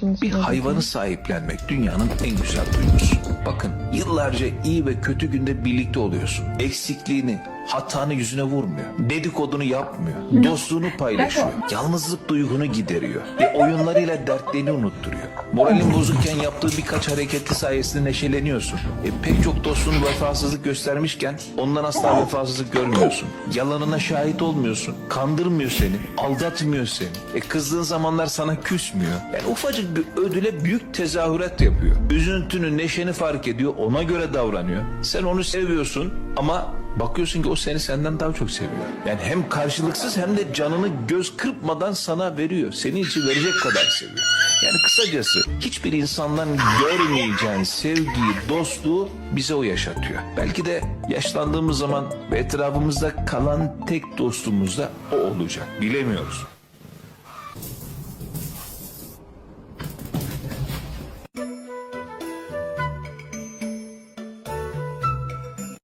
işin Bir içine hayvanı girdim. sahiplenmek dünyanın en güzel duygusu. Bakın, yıllarca iyi ve kötü günde birlikte oluyorsun. Eksikliğini, hatanı yüzüne vurmuyor. Dedikodunu yapmıyor. Dostluğunu paylaşıyor. Yalnızlık duygunu gideriyor. Ve oyunlarıyla dertlerini unutturuyor. Moralin bozukken yaptığı birkaç hareketi sayesinde neşeleniyorsun. Pek çok dostun vefasızlık göstermişken ondan asla vefasızlık görmüyorsun. Yalanına şahit olmuyorsun. Kandırmıyor seni. Aldatmıyor seni. Kızdığın zamanlar sana küsmüyor. Yani ufacık bir ödüle büyük tezahürat yapıyor. Üzüntünü, neşeni fark ediyor. Ona göre davranıyor. Sen onu seviyorsun ama bakıyorsun ki o seni senden daha çok seviyor. Yani hem karşılıksız hem de canını göz kırpmadan sana veriyor. Senin için verecek kadar seviyor. Yani kısacası hiçbir insandan görmeyeceğin sevgiyi, dostluğu bize o yaşatıyor. Belki de yaşlandığımız zaman ve etrafımızda kalan tek dostumuz da o olacak. Bilemiyoruz.